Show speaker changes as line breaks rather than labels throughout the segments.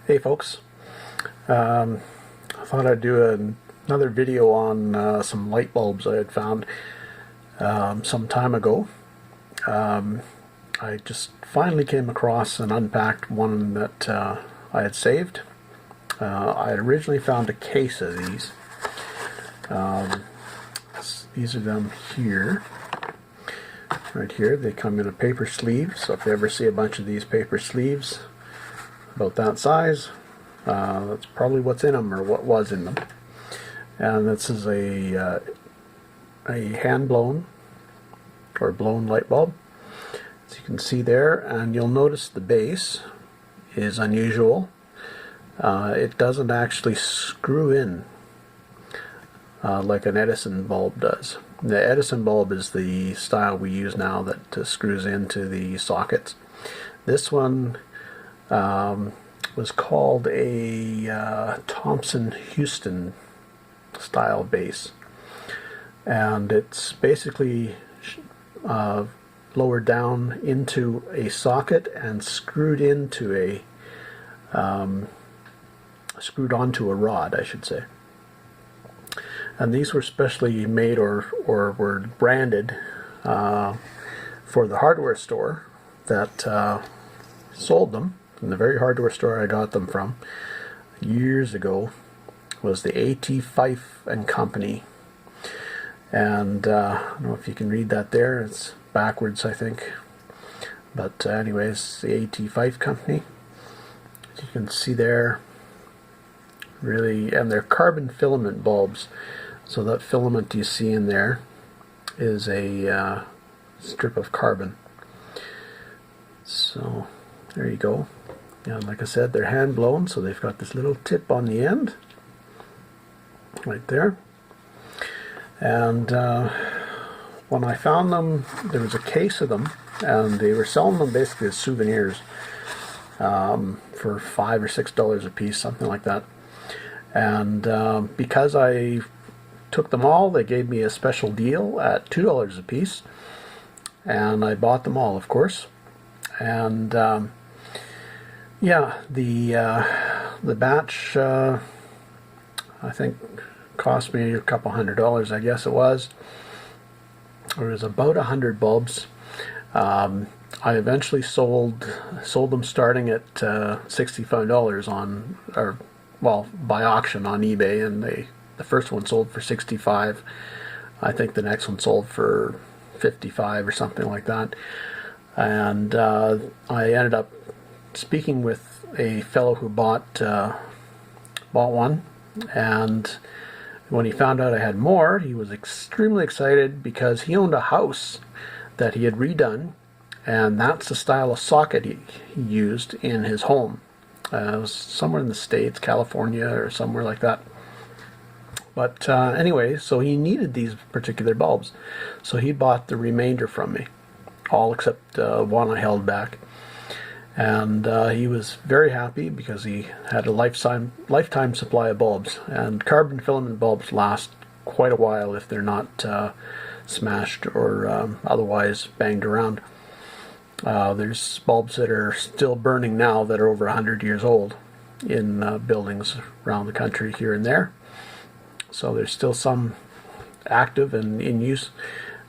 Hey folks, I thought I'd do another video on some light bulbs I had found some time ago. I just finally came across and unpacked one that I had saved. I had originally found a case of these. These are them here. Right here, they come in a paper sleeve, so if you ever see a bunch of these paper sleeves about that size, that's probably what's in them or what was in them. And this is a hand blown or blown light bulb, as you can see there, and you'll notice the base is unusual. It doesn't actually screw in like an Edison bulb does. The Edison bulb is the style we use now that screws into the sockets. This one was called a Thomson-Houston style base, and it's basically lowered down into a socket and screwed onto a rod, I should say. And these were specially made or were branded for the hardware store that sold them. And the very hardware store I got them from years ago was the A.T. Fife and Company. And I don't know if you can read that there. It's backwards, I think. But anyways, the A.T. Fife Company. As you can see there, really, and they're carbon filament bulbs. So that filament you see in there is a strip of carbon. So there you go. And like I said, they're hand blown, so they've got this little tip on the end right there. And when I found them, there was a case of them, and they were selling them basically as souvenirs for $5 or $6 a piece, something like that. And because I took them all, they gave me a special deal at $2 a piece, and I bought them all, of course. And yeah, the batch I think cost me a couple $100, I guess it was. It was about 100 bulbs. I eventually sold them starting at $65 on, or well, by auction on eBay, and the first one sold for $65. I think the next one sold for $55 or something like that. And I ended up speaking with a fellow who bought one, and when he found out I had more, he was extremely excited because he owned a house that he had redone, and that's the style of socket he used in his home. It was somewhere in the States, California or somewhere like that. But anyway, so he needed these particular bulbs, so he bought the remainder from me, all except one I held back. And he was very happy because he had a lifetime supply of bulbs, and carbon filament bulbs last quite a while if they're not smashed or otherwise banged around. There's bulbs that are still burning now that are over 100 years old in buildings around the country here and there. So there's still some active and in use,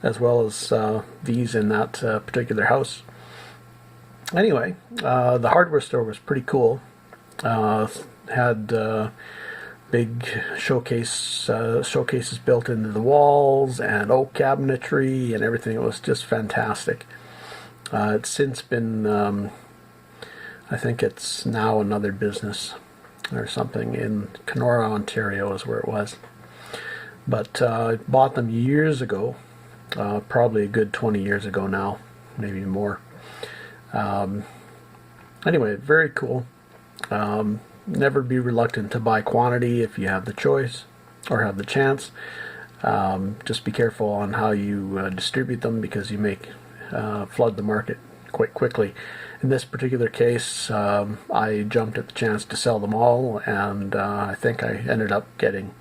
as well as these in that particular house. Anyway, the hardware store was pretty cool. Had big showcases built into the walls and oak cabinetry and everything. It was just fantastic. It's since been, I think it's now another business or something in Kenora, Ontario is where it was. But I bought them years ago, probably a good 20 years ago now, maybe more. Anyway, very cool. Never be reluctant to buy quantity if you have the choice or have the chance. Just be careful on how you distribute them, because you may flood the market quite quickly. In this particular case, I jumped at the chance to sell them all, and I think I ended up getting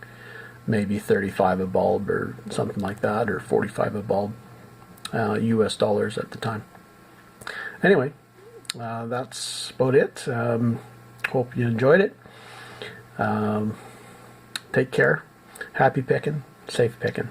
maybe $35 a bulb or something like that, or $45 a bulb, US dollars at the time. Anyway, that's about it. Hope you enjoyed it. Take care. Happy picking, safe picking.